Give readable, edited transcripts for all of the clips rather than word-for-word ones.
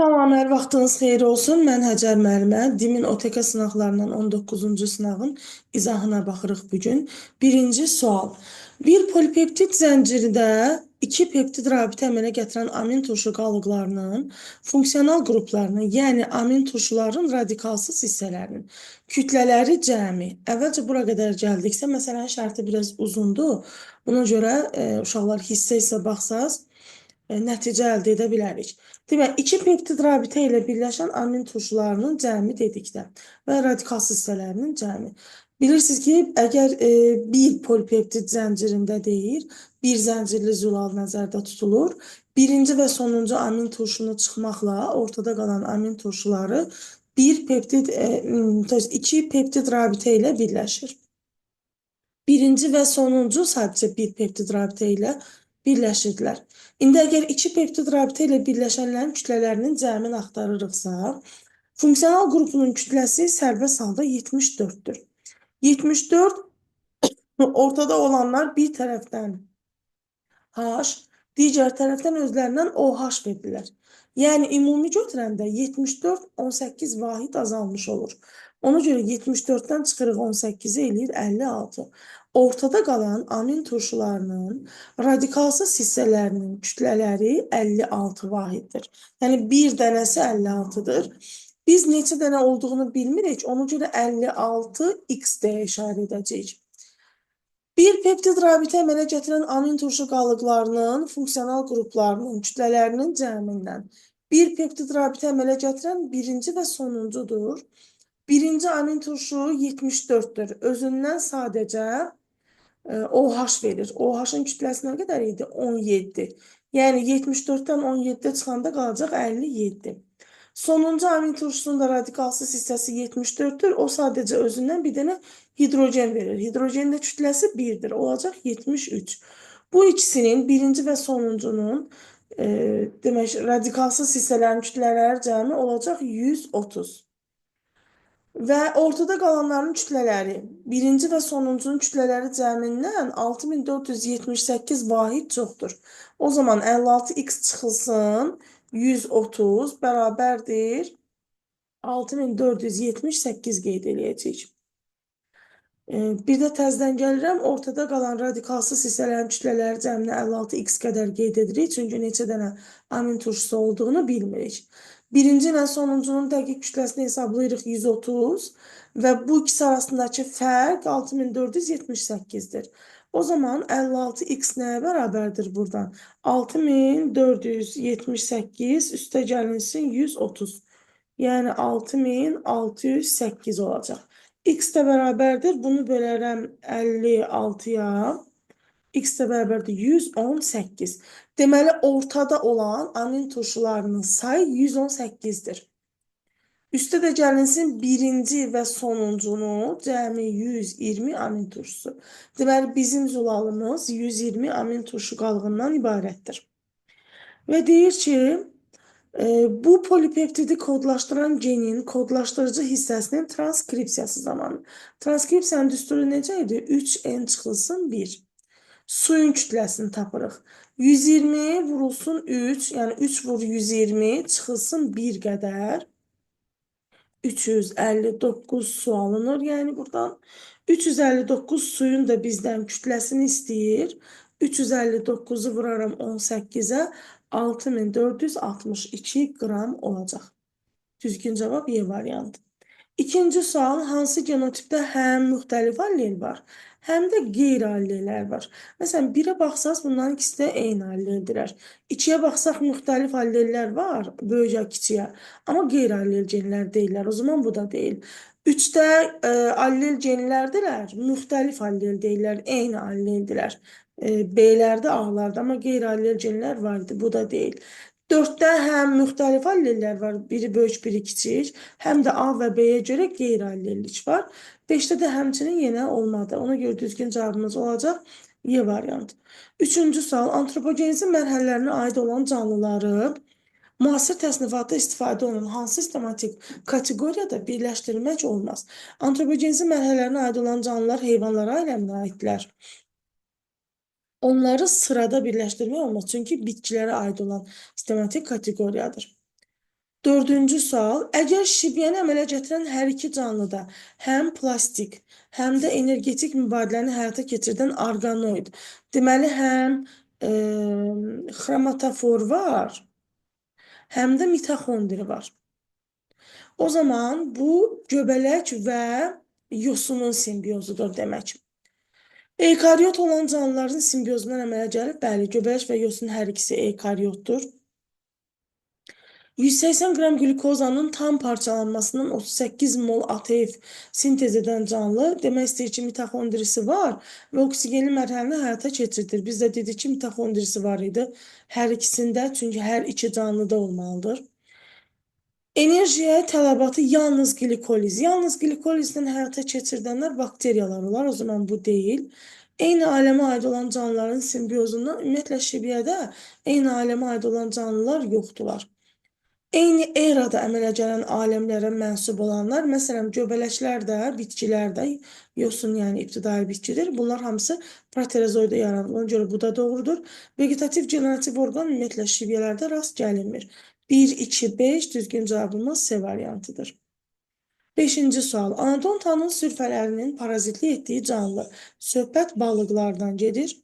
Tamam, hər vaxtınız xeyir olsun. Mən Həcər müəllimə. Dimin OTK sınaqlarından 19-cu sınağın izahına baxırıq bu gün. Birinci sual. Bir polipeptid zəncirdə iki peptid rabitə əmələ gətirən amin turşu qalıqlarının funksional qruplarının, yəni amin turşuların radikalsız hissələrinin kütlələri cəmi. Əvvəlcə bura qədər gəldiksə, məsələnin şərti biraz uzundur. Buna görə uşaqlar hissə-hissə baxsaz, nəticə əldə edə bilərik. Demək, iki peptid rabitə ilə birləşən amin turşularının cəmi dedikdə və radikalsız hissələrinin cəmi. Bilirsiniz ki, əgər bir polipeptid zəncirində deyir, bir zəncirli zülal nəzərdə tutulur. Birinci və sonuncu amin turşunu çıxmaqla ortada qalan amin turşuları iki peptid rabitə ilə birləşir. Birinci və sonuncu sadəcə bir peptid rabitə ilə birləşirdilər. İndi əgər iki peptid rabitə ilə birləşənlərin kütlələrinin cəmini axtarırıqsa, funksional qrupunun kütləsi sərbəst halda 74-dür. 74 ortada olanlar bir tərəfdən H, digər tərəfdən özlərindən OH verirlər. Yəni, ümumi götürəndə 74, 18 vahid azalmış olur. Ona görə 74-dən çıxırıq 18-i eləyir 56. Ortada qalan amin turşularının radikalsız hissələrinin kütlələri 56 vahiddir. Yəni, bir dənəsi 56-dır. Biz neçə dənə olduğunu bilmirik, ona görə 56x deyə işarə edəcəyik. Bir peptid rabitə əmələ gətirən amin turşu qalıqlarının funksional qruplarının kütlələrinin cəmindən bir peptid rabitə əmələ gətirən birinci və sonuncudur. Birinci amin turşu 74-dür. Özündən sadəcə OH verir. OH-ın kütləsi nə qədər idi? 17. Yəni 74-dən 17-də çıxanda qalacaq 57. Sonuncu amin turşusunun da radikalsız hissəsi 74-dür. O sadəcə özündən bir dənə hidrogen verir. Hidrogenin də kütləsi 1-dir. Olacaq 73. Bu ikisinin birinci və sonuncunun demək, radikalsız hissələrin kütlələri cəmi olacaq 130. Və ortada qalanların kütlələri, birinci və sonuncunun kütlələri cəmindən 6478 vahid çoxdur. O zaman 56x çıxılsın, 130 bərabərdir 6478 qeyd eləyəcəyik. Bir də təzədən gəlirəm, ortada qalan radikalsız hissələrin kütlələri cəmini 56x qədər qeyd edirik, çünki neçə dənə amin turşusu olduğunu bilmirik. Birinci ilə sonuncunun dəqiq kütləsini hesablayırıq 130 və bu ikisi arasındakı fərq 6478-dir. O zaman 56x nəyə bərabərdir buradan? 6478 üstə gəlinsin 130. Yəni 6608 olacaq. X də bərabərdir. Bunu bölərəm 56-ya. X də bərabərdir 118. Deməli, ortada olan amin turşularının sayı 118-dir. Üstə də gəlinsin birinci və sonuncunu cəmi 120 amin turşusu. Deməli, bizim zulalımız 120 amin turşu qalığından ibarətdir. Və deyir ki, bu polipeptidi kodlaşdıran genin kodlaşdırıcı hissəsinin transkripsiyası zamanı. Transkripsiyanın düsturu necə idi? 3n çıxılsın 1. Suyun kütləsini tapırıq. 120 vurulsun 3, yəni 3 vur 120 çıxılsın 1 qədər. 359 su alınır, yəni buradan. 359 suyun da bizdən kütləsini istəyir. 359-u vuraram 18-ə, 6462 qram olacaq. Düzgün cavab Y variantı. İkinci sual, hansı genotipdə həm müxtəlif allel var, həm də qeyri-allellər var? Məsələn, 1-ə baxsaq, bunların ikisi də eyni alleldirlər. 2-yə baxsaq, müxtəlif allellər var, böyüyə, kiçiyə, amma qeyri-allel genlər deyirlər, o zaman bu da deyil. 3-də allel genlərdirlər, müxtəlif allel deyirlər, eyni alleldirlər. B-lərdə, A-larda, amma qeyri-allel genlər var idi, bu da deyil. 4-də həm müxtəlif allellər var, biri böyük, biri kiçik, həm də A və B-yə görə qeyri-allellik var. 5-də də həmçinin yenə olmadı. Ona görə düzgün cavabımız olacaq Y variantı. Üçüncü sual, antropogenizm mərhələlərinə aid olan canlıları müasir təsnifatda istifadə olunan hansı sistematik kateqoriyada birləşdirilmək olmaz? Antropogenizm mərhələlərinə aid olan canlılar heyvanlara aləminə aidlər. Onları sırada birləşdirmək olmaz, çünki bitkilərə aid olan sistematik kateqoriyadır. Dördüncü sual. Əgər şibyəni əmələ gətirən hər iki canlıda həm plastik, həm də energetik mübadiləni həyata keçirdən orqanoid, deməli həm xromatofor var, həm də mitoxondri var. O zaman bu göbələk və yosunun simbiozudur demək. Eukaryot olan canlıların simbiozundan əmələ gəlib, bəli, göbələk və yosun hər ikisi eukaryotdur. 180 qram qlükozanın tam parçalanmasının 38 mol ATF sintez edən canlı, demək istəyir ki, mitoxondrisi var və oksigenli mərhələni həyata keçirdir. Biz də dedik ki, mitoxondrisi var idi hər ikisində, çünki hər iki canlıda olmalıdır. Enerjiyə tələbatı yalnız glikoliz. Yalnız glikolizdən həyata keçirdənlər bakteriyalar olar, o zaman bu deyil. Eyni aləmə aid olan canlıların simbiozundan ümumiyyətlə şibyədə eyni aləmə aid olan canlılar yoxdular. Eyni erada əmələ gələn aləmlərə mənsub olanlar, məsələn, göbələklər də, bitkilər də, yosun, yəni ibtidai bitkidir. Bunlar hamısı proterozoida yaranır. Ona görə bu da doğrudur. Vegetativ generativ orqan ümumiyyətlə şibyələrdə rast gəlinmir. 1, 2, 5 düzgün cavabımız C variantıdır. 5-ci sual. Anodontanın sürfələrinin parazitlik etdiyi canlı. Söhbət balıqlardan gedir.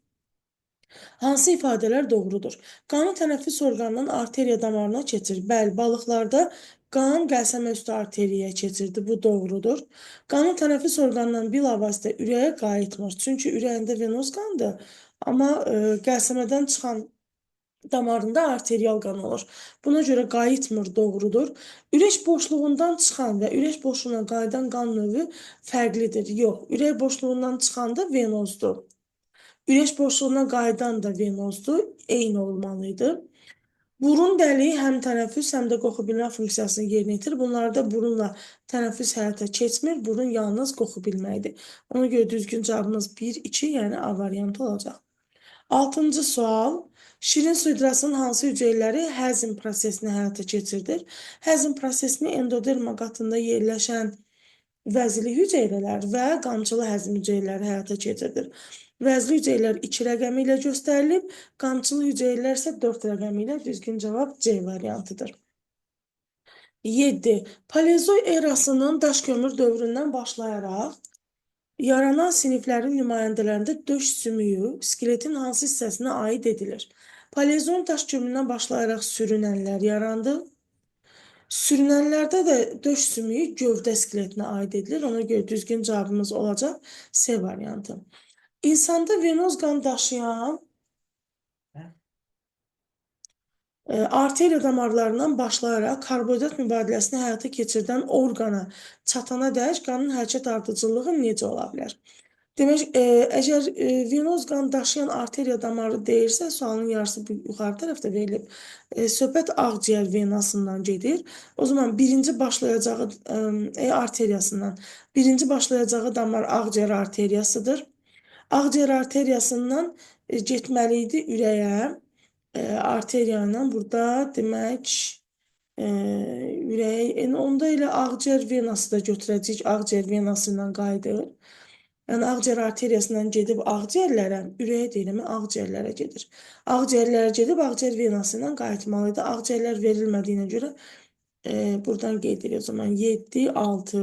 Hansı ifadələr doğrudur? Qanı tənəffüs orqanından arteriya damarına keçir. Bəli, balıqlarda qan qəlsəmə üstü arteriyaya keçirdi. Bu doğrudur. Qanın tənəffüs orqanından bilavasitə ürəyə qayıtmır. Çünki ürəyində venoz qandır. Amma qəlsəmədən çıxan damarında arterial qan olur. Buna görə qayıtmır doğrudur. Ürək boşluğundan çıxan və ürək boşluğuna qayıdan qan növü fərqlidir. Yox, ürək boşluğundan çıxanda venozdur. Ürək boşluğuna qayıdan da venozdur, eyni olmalıydı. Burun dəliyi həm tənəffüs, həm də qoxu bilmə funksiyasını yerinə yetirir. Bunlarda burunla tənəffüs həyata keçmir, burun yalnız qoxu bilməkdir. Ona görə düzgün cavabımız 1, 2, yəni A variantı olacaq. 6-cı sual. Şirin su idrasının hansı hüceyrələri həzm prosesini həyata keçirdir? Həzm prosesini endoderma qatında yerləşən vəzli hüceyrələr və qamçılı həzm hüceyrələri həyata keçirdir. Vəzli hüceyrələr 2 rəqəmi ilə göstərilib, qamçılı hüceyrələr isə 4 rəqəmi ilə. Düzgün cavab C variantıdır. 7. Paleozoy erasının daş kömür dövründən başlayaraq yaranan siniflərin nümayəndələrində döş sümüyü skeletin hansı hissəsinə aid edilir? Paleozoy daş kömüründən başlayaraq sürünənlər yarandı. Sürünənlərdə də döş sümüyü gövdə skeletinə aid edilir. Ona görə düzgün cavabımız olacaq C variantı. İnsanda venoz qan daşıyan arteriya damarlarından başlayaraq karbohidrat mübadiləsini həyata keçirdən orqana çatana dək qanın hərəkət ardıcıllığı necə ola bilər? Demək, əgər venoz qan daşıyan arteriya damarı deyirsə, sualın yarısı yuxarı tərəfdə verilib. Söhbət ağciyər venasından gedir. O zaman birinci başlayacağı arteriyasından, birinci başlayacağı damar ağciyər arteriyasıdır. Ağciyər arteriyasından getməli idi ürəyə. Arteriya ilə burada demək ürəyə, onda elə ağciyər venası da götürəcəyik, ağciyər venası ilə qayıdır. Yəni ağciyər arteriyasından gedib ağciyərlərə, ürəyə deyilmə, ağciyərlərə gedir. Ağciyərlərə gedib ağciyər venası ilə qayıtmalıydı. Ağciyərlər verilmədiyinə görə buradan qeyd edirik o zaman 7, 6.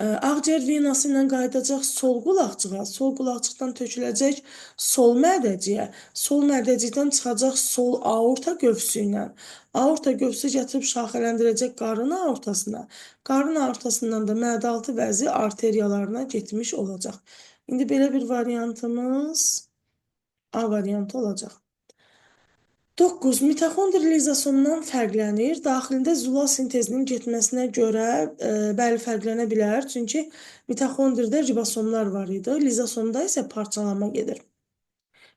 Ağciyər venası ilə qayıdacaq sol qulaqcığa, sol qulaqcıqdan töküləcək sol mədəciyə, sol mədəcikdən çıxacaq sol aorta qövsü ilə, aorta qövsü gətirib şaxələndirəcək qarın aortasına, qarın aortasından da mədəaltı vəzi arteriyalarına getmiş olacaq. İndi belə bir variantımız A variantı olacaq. 9. Mitoxondri lizasondan fərqlənir. Daxilində zula sintezinin getməsinə görə bəli fərqlənə bilər. Çünki mitoxondridə ribosomlar var idi. Lizasomda isə parçalanma gedir.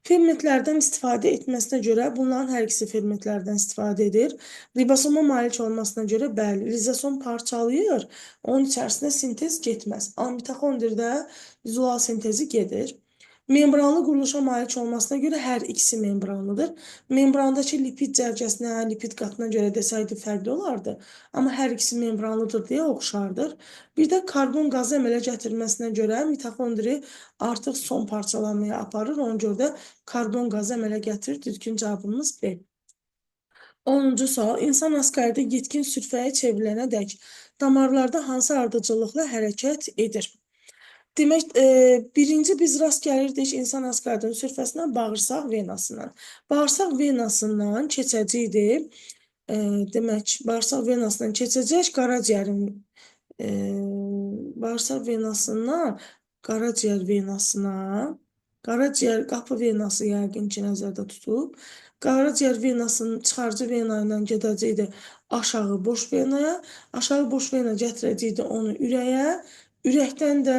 Fermentlərdən istifadə etməsinə görə bunların hər ikisi fermentlərdən istifadə edir. Ribosoma malik olmasına görə bəli, lizosom parçalayır, onun içərisində sintez getməz. Amma mitoxondridə zula sintezi gedir. Membranlı quruluşa malik olmasına görə hər ikisi membranlıdır. Membrandakı lipid cərgəsinə, lipid qatına görə desəydi fərqli olardı. Amma hər ikisi membranlıdır deyə oxşardır. Bir də karbon qazı əmələ gətirməsinə görə mitoxondri artıq son parçalanmaya aparır. Ona görə də karbon qazı əmələ gətirir. Düzgün cavabımız B. 10-cu sual. İnsan asqarida yetkin sürfəyə çevrilənə dək damarlarda hansı ardıcıllıqla hərəkət edir? Demək, birinci biz rast gəlirdik insan asqarının sürfəsindən bağırsaq venasından. Bağırsaq venasından keçəcəkdir. Demək, bağırsaq venasından keçəcək qaraciyərin e, bağırsaq venasından qaraciyər venasına, qaraciyər qapı venası yəqin ki, nəzərdə tutub. Qaraciyər venasının çıxarıcı vena ilə gedəcəkdi aşağı boş venaya, aşağı boş vena gətirəcəkdi onu ürəyə, ürəkdən də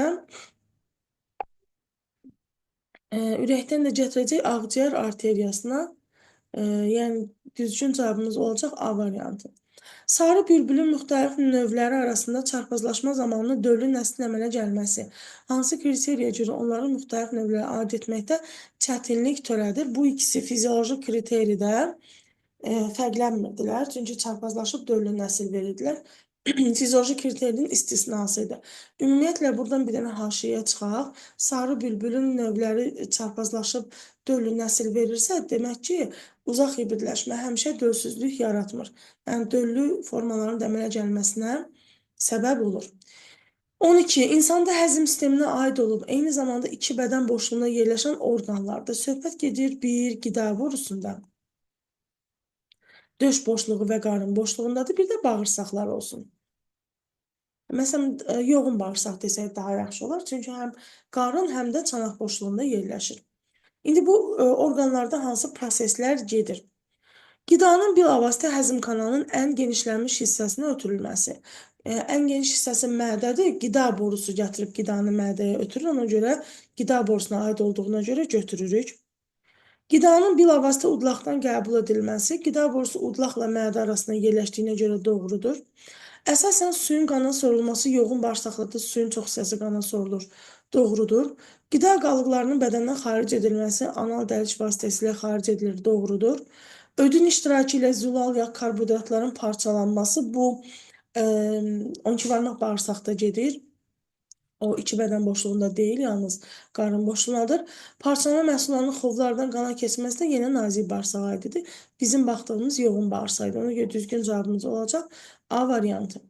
ürəkdən də gətirəcək ağciyər arteriyasına, yəni düzgün cavabımız olacaq A variantı. Sarı bülbülün müxtəlif növləri arasında çarpazlaşma zamanı dövrün nəslin əmələ gəlməsi hansı kriteriyə görə onların müxtəlif növlərə aid etməkdə çətinlik törədir? Bu ikisi fizioloji kriteridə fərqlənmirdilər, çünki çarpazlaşıb dövrün nəsil verirdilər. Fizioloji kriterinin istisnasıdır. Ümumiyyətlə, buradan bir dənə haşiyə çıxaq. Sarı bülbülün növləri çarpazlaşıb döllü nəsil verirsə, demək ki, uzaq hibridləşmə həmişə dölsüzlük yaratmır. Yəni, döllü formaların da əmələ gəlməsinə səbəb olur. 12. İnsanda həzm sisteminə aid olub, eyni zamanda iki bədən boşluğunda yerləşən orqanlarda söhbət gedir bir qida borusunda, döş boşluğu və qarın boşluğundadır, bir də bağırsaqlar olsun. Məsələn, yoğun bağırsaq desək daha yaxşı olar, çünki həm qarın, həm də çanaq boşluğunda yerləşir. İndi bu orqanlarda hansı proseslər gedir? Qidanın bilavasitə həzm kanalının ən genişlənmiş hissəsinə ötürülməsi. Ən geniş hissəsi mədədir, qida borusu gətirib qidanı mədəyə ötürür, ona görə qida borusuna aid olduğuna görə götürürük. Qidanın bilavasitə udlaqdan qəbul edilməsi, qida borusu udlaqla mədə arasında yerləşdiyinə görə doğrudur. Əsasən suyun qana sorulması yoğun bağırsaqlıqda suyun çox hissəsi qana sorulur. Doğrudur. Qida qalıqlarının bədəndən xaric edilməsi anal dəlic vasitəsilə xaric edilir. Doğrudur. Ödün iştirakı ilə zülal ya karbohidratların parçalanması bu 12 barmaq bağırsaqda gedir. O iki bədən boşluğunda deyil, yalnız qarın boşluğundadır. Parçalama məhsullarının xovlardan qana keçməsi də yenə nazik bağırsaq aididir. Bizim baxdığımız yoğun bağırsaqdır. Ona görə düzgün cavabımız olacaq A variantı.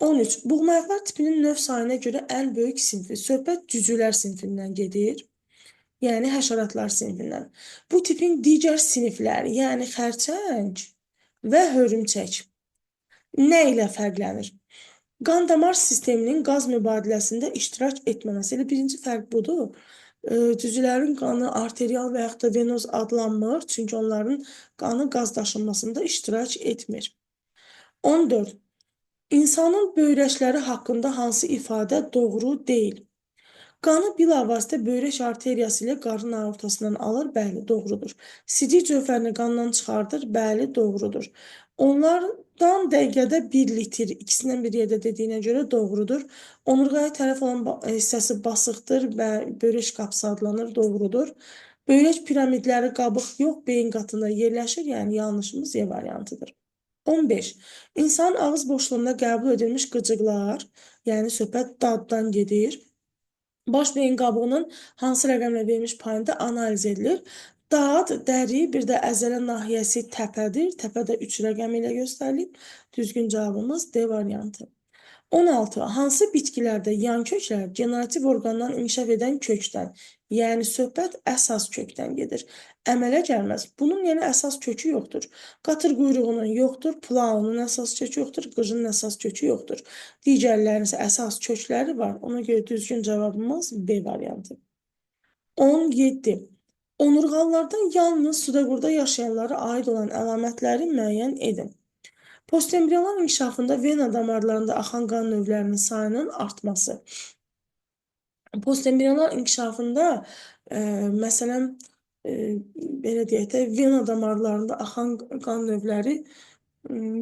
13. Buğmayaqlar tipinin növ sayına görə ən böyük sinfi. Söhbət cücülər sinfindən gedir. Yəni həşəratlar sinfindən. Bu tipin digər sinifləri, yəni xərçəng və hörümçək nə ilə fərqlənir? Qan damar sisteminin qaz mübadiləsində iştirak etməməsi. Elə birinci fərq budur. Cücülərin qanı arterial və yaxud da venoz adlanmır, çünki onların qanı qaz daşınmasında iştirak etmir. 14. İnsanın böyrəkləri haqqında hansı ifadə doğru deyil? Qanı bilavasitə böyrək arteriyası ilə qarın aortasından alır, bəli, doğrudur. Sidik cövhərini qandan çıxardır, bəli, doğrudur. Onlardan dəqiqədə 1 litr, ikisindən bir yerdə dediyinə görə doğrudur. Onurğaya tərəf olan hissəsi basıqdır və böyrək qapısı adlanır, doğrudur. Böyrək piramidləri qabıq yox, beyin qatında yerləşir, yəni yanlışımız E variantıdır. 15. İnsanın ağız boşluğunda qəbul edilmiş qıcıqlar, yəni söhbət daddan gedir. Baş beyin qabığının hansı rəqəmlə verilmiş payında analiz edilir. Dad, dəri, bir də əzələ nahiyəsi təpədir. Təpə də 3 rəqəmi ilə göstərilib. Düzgün cavabımız D variantı. 16. Hansı bitkilərdə yan köklər generativ orqandan inkişaf edən kökdən, yəni söhbət əsas kökdən gedir. Əmələ gəlməz. Bunun yəni əsas kökü yoxdur. Qatır quyruğunun yoxdur, plaunun əsas kökü yoxdur, qıcının əsas kökü yoxdur. Digərlərinin isə əsas kökləri var. Ona görə düzgün cavabımız B variantı. 17. Onurğalılardan yalnız suda yaşayanlara aid olan əlamətləri müəyyən edin. Postembriyal inkişafında vena damarlarında axan qan növlərinin sayının artması. Postembriyal inkişafında məsələn belə deyək də vena damarlarında axan qan növləri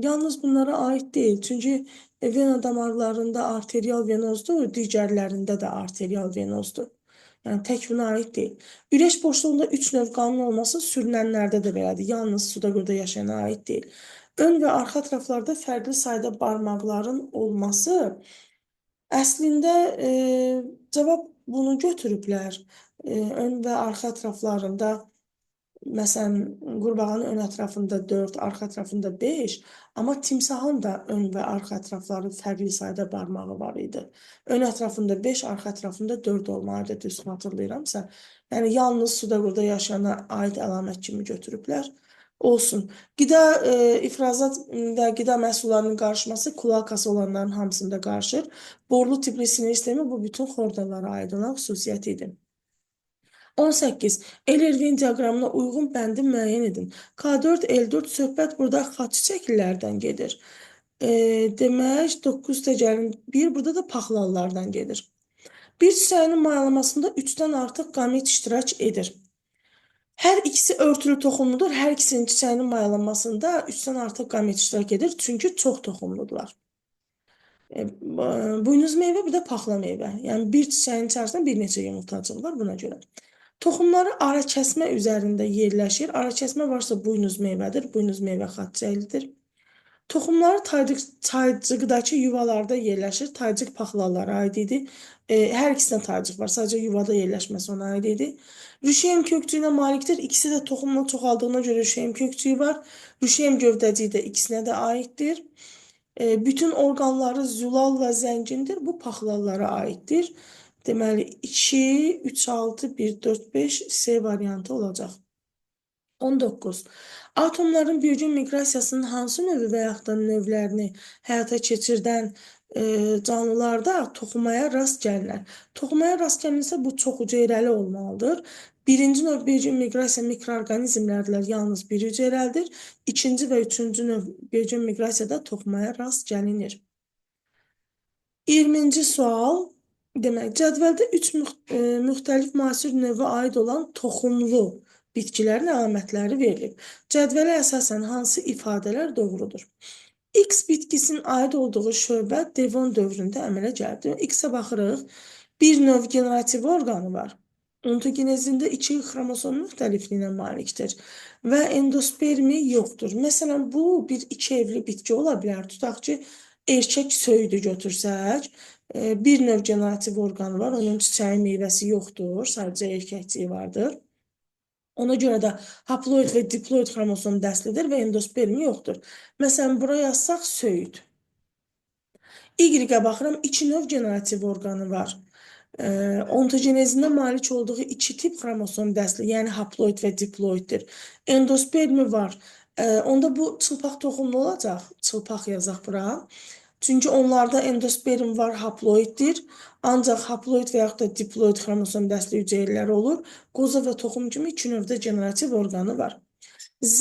yalnız bunlara aid deyil. Çünki vena damarlarında arterial venozdur, digərlərində də arterial venozdur. Yəni tək buna aid deyil. Ürək boşluğunda 3 növ qanın olması sürünənlərdə də belədir. Yalnız suda yaşayana aid deyil. Ön və arxa tərəflərdə fərqli sayda barmaqların olması əslində cavab bunu götürüblər. Ön və arxa tərəflərində Məsələn, qurbağanın ön ətrafında 4, arxa ətrafında 5, amma timsahın da ön və arxa ətrafları fərqli sayda barmağı var idi. Ön ətrafında 5, arxa ətrafında 4 olmalıdır, düz xatırlayıramsa. Yəni, yalnız suda burada yaşayana aid əlamət kimi götürüblər. Olsun. Qida ifrazat və qida məhsullarının qarışması kloakası olanların hamısında qarışır. Borlu tipli sinir sistemi bu bütün xordalara aid olan xüsusiyyət idi. 18. El-Irvin diaqramına uyğun bəndi müəyyən edin. K4, L4 söhbət burada xaç şəkillərdən gedir. Demək, 9 təcərin 1, burada da paxlallardan gedir. Bir çiçəyin mayalamasında 3-dən artıq qamet iştirak edir. Hər ikisi örtülü toxumludur. Hər ikisinin çiçəyinin mayalanmasında 3-dən artıq qamet iştirak edir. Çünki çox toxumludular. Buynuz meyvə, bir də paxla meyvə. Yəni, bir çiçəyin içərisində bir neçə yumurtacıq var buna görə. Toxumları ara kəsmə üzərində yerləşir. Ara kəsmə varsa buynuz meyvədir. Buynuz meyvə xaççəklidir. Toxumları taycıqdakı yuvalarda yerləşir. Taycıq paxlalara aid idi. Hər ikisindən taycıq var. Sadəcə yuvada yerləşməsi ona aid idi. Rüşeym kökçüyünə malikdir. İkisi də toxumla çoxaldığına görə rüşeym kökçüyü var. Rüşeym gövdəciyi də ikisinə də aiddir. Bütün orqanları zülal və zəngindir. Bu paxlallara aiddir. Deməli, 2, 3, 6, 1, 4, 5 C variantı olacaq. 19. Atomların biyoloji miqrasiyasının hansı növü və yaxud da növlərini həyata keçirdən canlılarda toxumaya rast gəlinər? Toxumaya rast gəlinirsə, bu çox hüceyrəli olmalıdır. Birinci növ biyoloji miqrasiya mikroorqanizmlərdir, yalnız bir hüceyrəlidir. İkinci və üçüncü növ biyoloji miqrasiyada toxumaya rast gəlinir. 20-ci sual. Demək, cədvəldə 3 müxtəlif müasir növə aid olan toxumlu bitkilərin əlamətləri verilib. Cədvələ əsasən hansı ifadələr doğrudur? X bitkisinin aid olduğu şöbə Devon dövründə əmələ gəldi. X-ə baxırıq. Bir növ generativ orqanı var. Ontogenezində 2 xromosom müxtəlifliyinə malikdir və endospermi yoxdur. Məsələn, bu bir iki evli bitki ola bilər. Tutaq ki, erkək söyüdü götürsək, bir növ generativ orqanı var, onun çiçəyi, meyvəsi yoxdur, sadəcə erkəkciyi vardır. Ona görə də haploid və diploid xromosom dəstlidir və endospermi yoxdur. Məsələn, bura yazsaq söyüd. Y-ə baxıram, 2 növ generativ orqanı var. Ontogenezində malik olduğu 2 tip xromosom dəstli, yəni haploid və diploiddir. Endospermi var. Onda bu çılpaq toxumlu olacaq. Çılpaq yazaq bura. Çünki onlarda endosperm var, haploiddir. Ancaq haploid və yaxud da diploid xromosom dəstli hüceyrələri olur. Qoza və toxum kimi 2 növdə generativ orqanı var. Z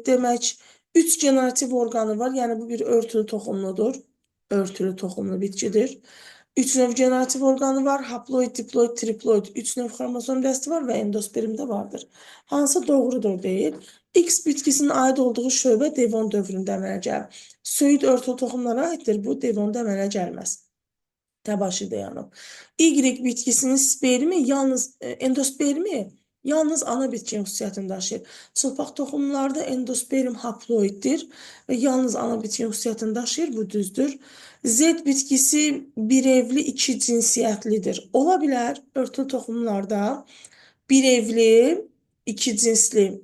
demək 3 generativ orqanı var. Yəni bu bir örtülü toxumludur. Örtülü toxumlu bitkidir. 3 növ generativ orqanı var. Haploid, diploid, triploid. 3 növ xromosom dəsti var və endosperm də vardır. Hansı doğrudur deyil. X bitkisinin aid olduğu şöbə Devon dövründə əmələ gəlir. Söyüd örtülü toxumlara aiddir. Bu Devonda əmələ gəlməz. Təbaşir dayanıb. Y bitkisinin spermi endospermi yalnız ana bitkinin xüsusiyyətini daşıyır. Çılpaq toxumlarda endosperm haploiddir və yalnız ana bitkinin xüsusiyyətini daşıyır. Bu düzdür. Z bitkisi bir evli, iki cinsiyyətlidir. Ola bilər örtülü toxumlarda bir evli, iki cinsli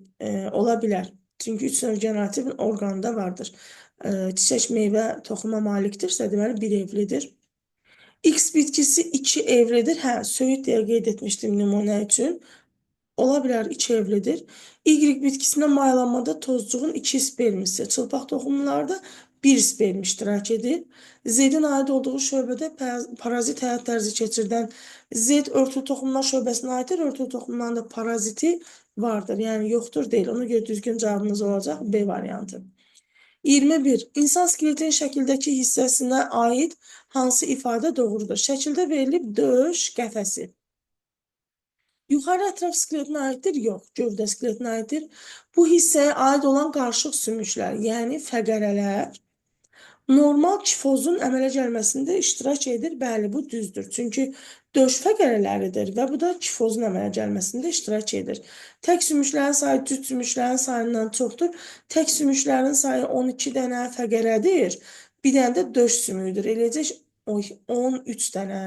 ola bilər. Çünki 3 növ generativ orqanı da vardır. Çiçək meyvə toxuma malikdirsə, deməli bir evlidir. X bitkisi 2 evlidir. Hə, söyüd deyə qeyd etmişdim nümunə üçün. Ola bilər 2 evlidir. Y bitkisində mayalanmada tozcuğun 2 spermisi, çılpaq toxumlarda 1 sperm iştirak edir. Z-in aid olduğu şöbədə parazit həyat tərzi keçirdən Z örtülü toxumlar şöbəsinə aiddir. Örtülü toxumların da paraziti vardır. Yəni yoxdur deyil. Ona görə düzgün cavabınız olacaq B variantı. 21. İnsan skeletin şəkildəki hissəsinə aid hansı ifadə doğrudur? Şəkildə verilib döş qəfəsi. Yuxarı ətraf skeletinə aiddir? Yox. Gövdə skeletinə aiddir. Bu hissəyə aid olan qarışıq sümüklər, yəni fəqərələr, normal kifozun əmələ gəlməsində iştirak edir. Bəli, bu düzdür. Çünki döş fəqərələridir və bu da kifozun əmələ gəlməsində iştirak edir. Tək sümüklərin sayı cüt sümüklərin sayından çoxdur. Tək sümüklərin sayı 12 dənə fəqərədir. Bir dənə də döş sümüyüdür. Eləcək 13 dənə.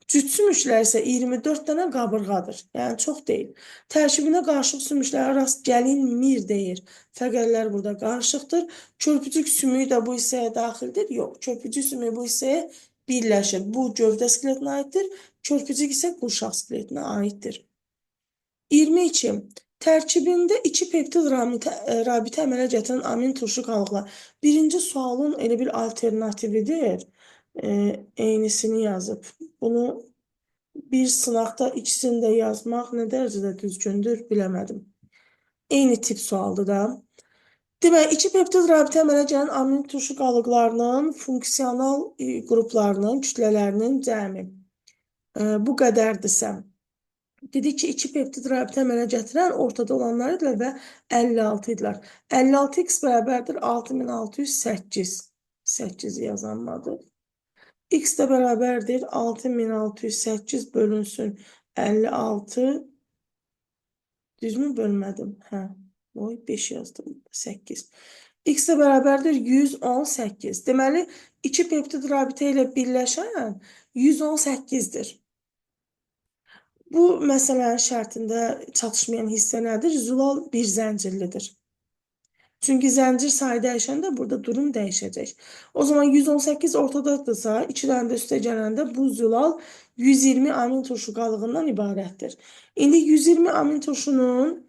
Cüt sümüklər isə 24 dənə qabırğadır. Yəni çox deyil. Tərkibinə qarışıq sümüklərə rast gəlinmir deyir. Fəqərlər burada qarışıqdır. Körpücük sümüyü də bu hissəyə daxildir. Yox, körpücük sümüyü bu hissəyə birləşir. Bu gövdə skeletinə aiddir. Körpücük isə qurşaq skeletinə aiddir. 22. Tərkibində 2 peptid rabitə əmələ gətirən amin turşu qalıqlar. Birinci sualın elə bir alternatividir. Eynisini yazıb. Bunu bir sınaqda ikisini də yazmaq nə dərəcədə düzgündür, biləmədim. Eyni tip sualdır da. Demək, 2 peptid rabitə əmələ gələn amin turşu qalıqlarının funksional qruplarının, kütlələrinin cəmi bu qədərdirsə, dedik ki, 2 peptid rabitə əmələ gətirən ortada olanlar idilər və 56 idilər. 56x bərabərdir 6608. 8 yazanmadır. X də bərabərdir 6608 bölünsün 56. Düzmü bölmədim? Hə. Oy, 5 yazdım. 8. X də bərabərdir 118. Deməli, 2 peptid rabitə ilə birləşən 118-dir. Bu məsələnin şərtində çatışmayan hissə nədir? Zülal bir zəncirlidir. Çünki zəncir sayı dəyişəndə burada durum dəyişəcək. O zaman 118 ortadadırsa, 2 dənə də üstə gələndə bu zülal 120 amin turşu qalığından ibarətdir. İndi 120 amin turşunun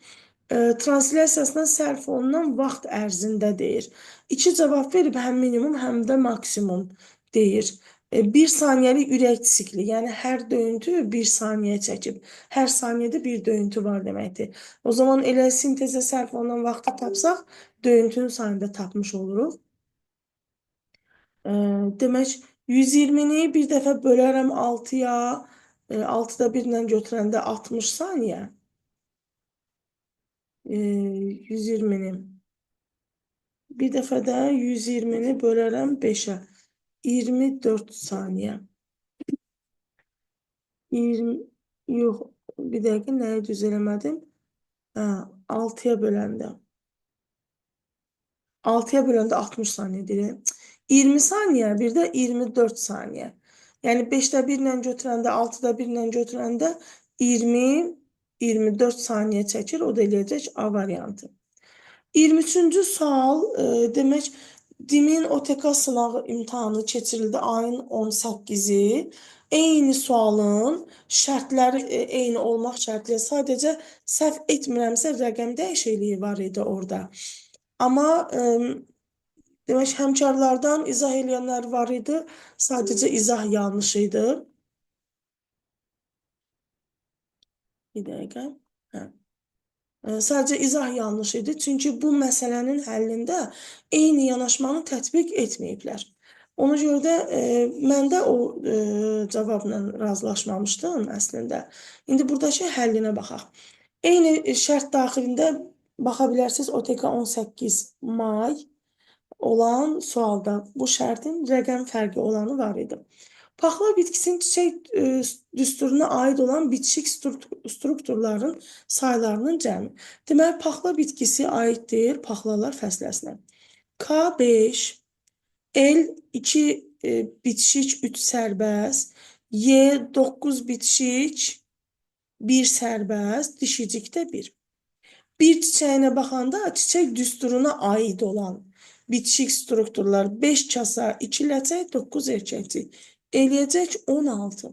translyasiyasına sərf olunan vaxt ərzində deyir. 2 cavab verib həm minimum, həm də maksimum deyir. 1 saniyəlik ürək sikli, yəni hər döyüntü 1 saniyə çəkib. Hər saniyədə bir döyüntü var deməkdir. O zaman elə sintezə sərf olunan vaxtı tapsaq, döyüntünün sayını da tapmış oluruq. Demək, 120-ni bir dəfə bölərəm 6-ya, 6-da 1 ilə götürəndə 60 saniyə. 120-ni. Bir dəfə də 120-ni bölərəm 5-ə. 24 saniyə. 20, yox, bir dəqiqə nəyi düz eləmədim? 6-ya böləndə. 6-ya böləndə 60 saniyə deyirəm. 20 saniyə, bir də 24 saniyə. Yəni 5-də 1 ilə götürəndə, 6-da 1 ilə götürəndə 20, 24 saniyə çəkir, o da eləyəcək A variantı. 23-cü sual, demək, Dimin OTK sınağı imtahanı keçirildi ayın 18-i. Eyni sualın şərtləri eyni olmaq şərtilə sadəcə səhv etmirəmsə rəqəm dəyişikliyi var idi orada. Amma demək, həmkarlardan izah eləyənlər var idi, sadəcə izah yanlış idi. Bir dəqiqə. Hə. Sadəcə izah yanlış idi, çünki bu məsələnin həllində eyni yanaşmanı tətbiq etməyiblər. Ona görə də mən də o cavabla razılaşmamışdım əslində. İndi buradakı həllinə baxaq. Eyni şərt daxilində baxa bilərsiniz, OTK 18 may olan sualda bu şərtin rəqəm fərqi olanı var idi. Paxla bitkisinin çiçək düsturuna aid olan bitişik strukturların saylarının cəmi. Deməli, paxla bitkisi aiddir paxlalar fəsləsinə. K5, L2 bitişik 3 sərbəst, Y9 bitişik 1 sərbəst, dişicikdə 1. Bir çiçəyinə baxanda çiçək düsturuna aid olan bitişik strukturlar 5 kasa, 2 ləçək, 9 erkəkcik. Eləyəcək 16.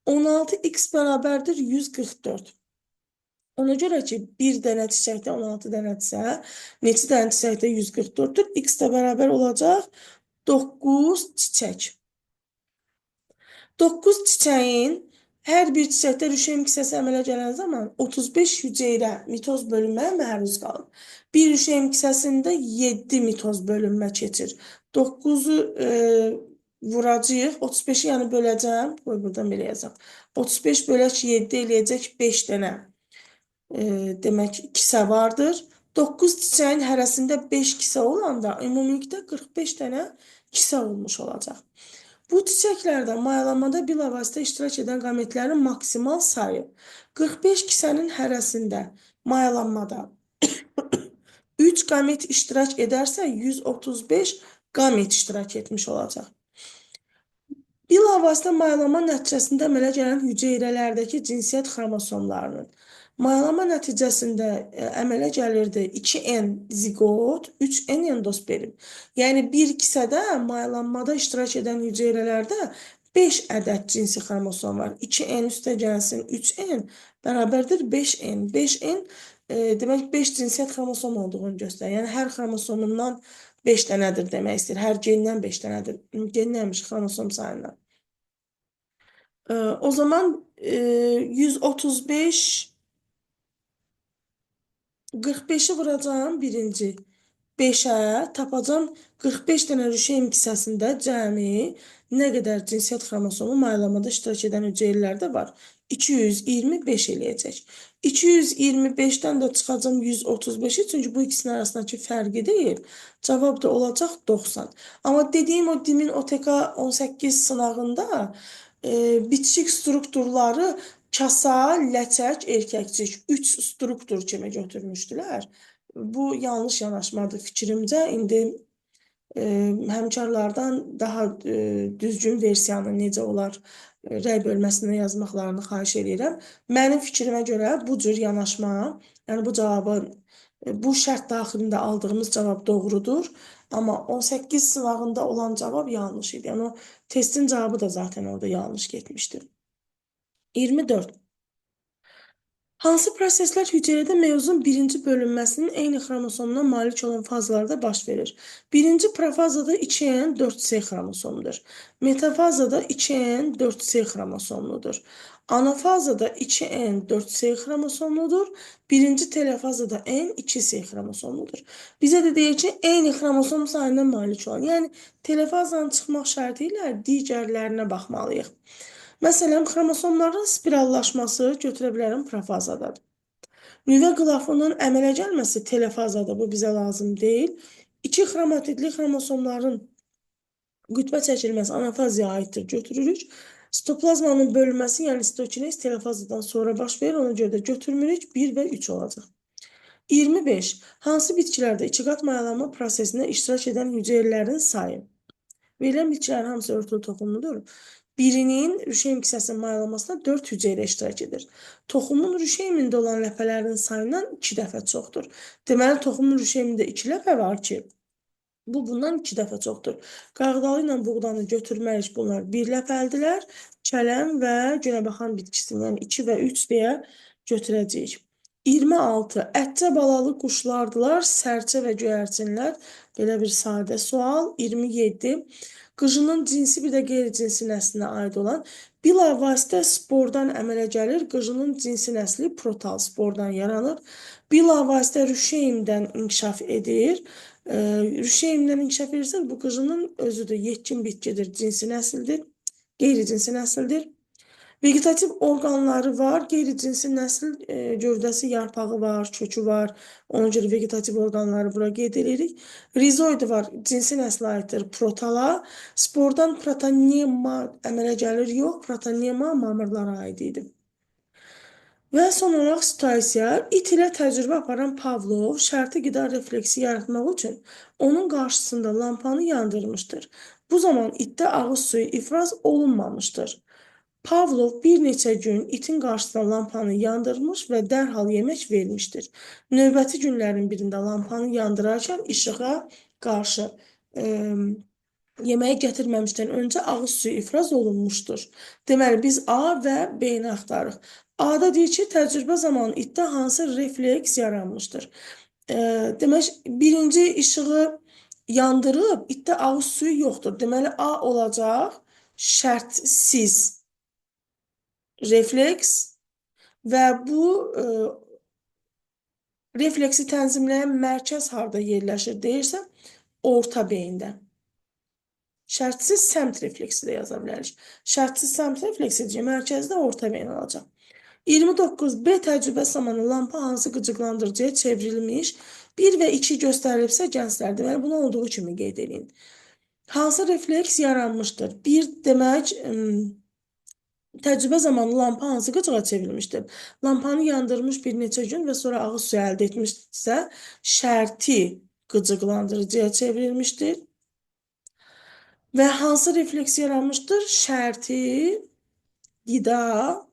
16x bərabərdir 144. Ona görə ki, bir dənə çiçəkdə 16 dənədirsə, neçə dənə çiçəkdə 144-dür. X də bərabər olacaq 9 çiçək. 9 çiçəyin hər bir çiçəkdə rüşeym kisəsi əmələ gələn zaman 35 hüceyrə mitoz bölünməyə məruz qalır. Bir rüşeym kisəsində 7 mitoz bölünmə keçir. 9-u vuracağıq, 35-i yəni böləcəm, qoy buradan belə yazaq. 35 bölək 7 eləyəcək 5 dənə demək kisə vardır. 9 çiçəyin hərəsində 5 kisə olanda ümumilikdə 45 dənə kisə olmuş olacaq. Bu çiçəklərdə mayalanmada bilavasitə iştirak edən qametlərin maksimal sayı 45 kisənin hərəsində mayalanmada 3 qamet iştirak edərsə 135 qamet iştirak etmiş olacaq. Bilavasitə mayalama nəticəsində əmələ gələn hüceyrələrdəki cinsiyyət xromosomlarının mayalama nəticəsində əmələ gəlirdi 2N ziqot, 3N endosperm. Yəni bir kisədə mayalanmada iştirak edən hüceyrələrdə 5 ədəd cinsi xromosom var. 2N üstə gəlsin 3N bərabərdir 5N. 5N demək 5 cinsiyyət xromosom olduğunu göstərir. Yəni hər xromosomundan 5 dənədir demək istəyir. Hər gendən 5 dənədir. Gen neymiş? Xromosom sayından. O zaman 135 45'i vuracağım birinci 5'e tapacağım 45 dənə rüşeym kisəsində cəmi nə qədər cinsiyyət xromosomu mayalamada iştirak edən hüceyrələrdə var? 225 eləyəcək. 225'dən də çıxacağım 135'i çünki bu ikisinin arasındakı fərqi deyil. Cavab da olacaq 90. Amma dediyim o Dimin OTK 18 sınağında bitişik strukturları kasa, ləçək, erkəkcik 3 struktur kimi götürmüşdülər. Bu yanlış yanaşmadır fikrimcə. İndi həmkarlardan daha düzgün versiyanı necə olar rəy bölməsində yazmaqlarını xahiş edirəm. Mənim fikrimə görə bu cür yanaşma, yəni bu cavabı bu şərt daxilində aldığımız cavab doğrudur. Amma 18 sınağında olan cavab yanlış idi. Yəni o testin cavabı da zaten orada yanlış getmişdi. 24. Hansı proseslər hüceyrədə meyozun birinci bölünməsinin eyni xromosomuna malik olan fazalarda baş verir? Birinci profazada 2N 4C xromosomudur. Metafazada 2N 4C xromosomludur. Anafazada 2N 4C xromosomludur. Birinci telefazada N 2C xromosomludur. Bizə də deyir ki, eyni xromosom sayına malik olan. Yəni telefazanın çıxmaq şərti ilə digərlərinə baxmalıyıq. Məsələn, xromosomların spirallaşması götürə bilərəm profazadadır. Nüvə qılafonunun əmələ gəlməsi telefazada, bu bizə lazım deyil. İki xromatidli xromosomların qütbə çəkilməsi anafazaya aiddir, götürürük. Sitoplazmanın bölünməsi, yəni sitokinez telefazadan sonra baş verir, ona görə də götürmürük, 1 və 3 olacaq. 25. Hansı bitkilərdə ikiqat mayalanma prosesində iştirak edən hüceyrələrin sayı? Verilən bitkilərin hamısı örtülü toxumludur. Birinin rüşeym kisəsinin mayalanmasına 4 hüceyrə iştirak edir. Toxumun rüşeymində olan ləpələrin sayından 2 dəfə çoxdur. Deməli, toxumun rüşeymində 2 ləpə var ki, bu bundan 2 dəfə çoxdur. Qarğıdalı ilə buğdanı götürməyik, bunlar 1 ləpəldilər. Kələm və günəbaxan bitkisini, yəni 2 və 3 deyə götürəcəyik. 26. Ətcə balalı quşlardılar, sərçə və göyərçinlər. Belə bir sadə sual. 27. Qıcının cinsi bir də qeyri-cinsi nəslinə aid olan bilavasitə spordan əmələ gəlir. Qıcının cinsi nəsli protal spordan yaranır. Bilavasitə rüşeymdən inkişaf edir. Rüşeymdən inkişaf edirsə, bu qıcının özüdür, yetkin bitkidir, cinsi nəsildir, qeyri-cinsi nəsildir. Vegetativ orqanları var, qeyri-cinsi nəsil gövdəsi, yarpağı var, kökü var. Ona görə vegetativ orqanları bura qeyd edirik. Rizoidi var, cinsi nəslə aiddir protala. Spordan protonema əmələ gəlir, yox, protonema mamırlara aid idi. Və son olaraq situasiya, it ilə təcrübə aparan Pavlov şərti qida refleksi yaratmaq üçün onun qarşısında lampanı yandırmışdır. Bu zaman itdə ağız suyu ifraz olunmamışdır. Pavlov bir neçə gün itin qarşısında lampanı yandırmış və dərhal yemək vermişdir. Növbəti günlərin birində lampanı yandırarkən işığa qarşı yeməyi gətirməmişdən öncə ağız suyu ifraz olunmuşdur. Deməli, biz A və B-ni axtarırıq. A-da deyir ki, təcrübə zamanı itdə hansı refleks yaranmışdır? Demək, birinci işığı yandırıb, itdə ağız suyu yoxdur. Deməli, A olacaq şərtsiz refleks və bu refleksi tənzimləyən mərkəz harda yerləşir deyirsə, orta beyində. Şərtsiz səmt refleksi də yaza bilərik. Şərtsiz səmt refleksi mərkəzdə orta beyin olacaq. 29. B təcrübə zamanı lampa hansı qıcıqlandırıcıya çevrilmiş? 1 və 2 göstərilibsə gənclər, deməli, bunu olduğu kimi qeyd edin. Hansı refleks yaranmışdır? 1 demək, təcrübə zamanı lampa hansı qıcığa çevrilmişdir? Lampanı yandırmış bir neçə gün və sonra ağız suyu əldə etmişsə, şərti qıcıqlandırıcıya çevrilmişdir. Və hansı refleks yaranmışdır? Şərti qida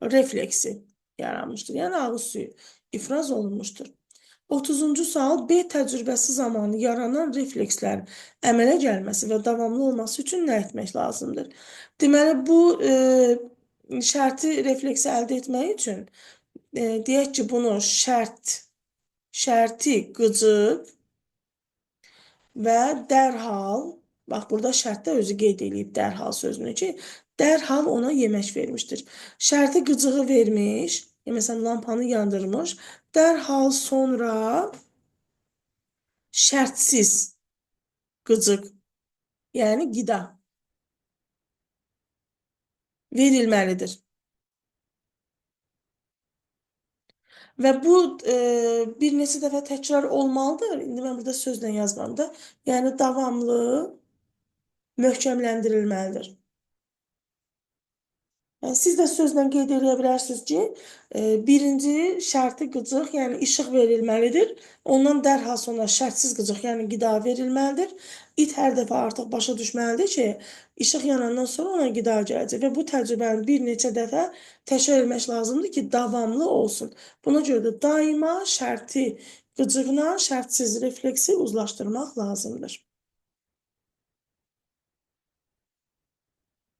refleksi yaranmışdır. Yəni ağız suyu ifraz olunmuşdur. 30-cu sual B təcrübəsi zamanı yaranan reflekslərin əmələ gəlməsi və davamlı olması üçün nə etmək lazımdır? Deməli, bu şərti refleksi əldə etmək üçün deyək ki, bunu şərti qıcıq və dərhal, bax burada şərtdə özü qeyd edib dərhal sözünü ki, dərhal ona yemək vermişdir. Şərti qıcığı vermiş, məsələn, lampanı yandırmış, dərhal sonra şərtsiz qıcıq, yəni qida verilməlidir. Və bu bir neçə dəfə təkrar olmalıdır. İndi mən burada sözlə yazmam da. Yəni davamlı möhkəmləndirilməlidir. Yəni, siz də sözlə qeyd edə bilərsiniz ki, birinci şərti qıcıq, yəni işıq verilməlidir. Ondan dərhal sonra şərtsiz qıcıq, yəni qida verilməlidir. İt hər dəfə artıq başa düşməlidir ki, işıq yanandan sonra ona qida gələcək və bu təcrübəni bir neçə dəfə təkrar etmək lazımdır ki, davamlı olsun. Buna görə də daima şərti qıcıqla şərtsiz refleksi uzlaşdırmaq lazımdır.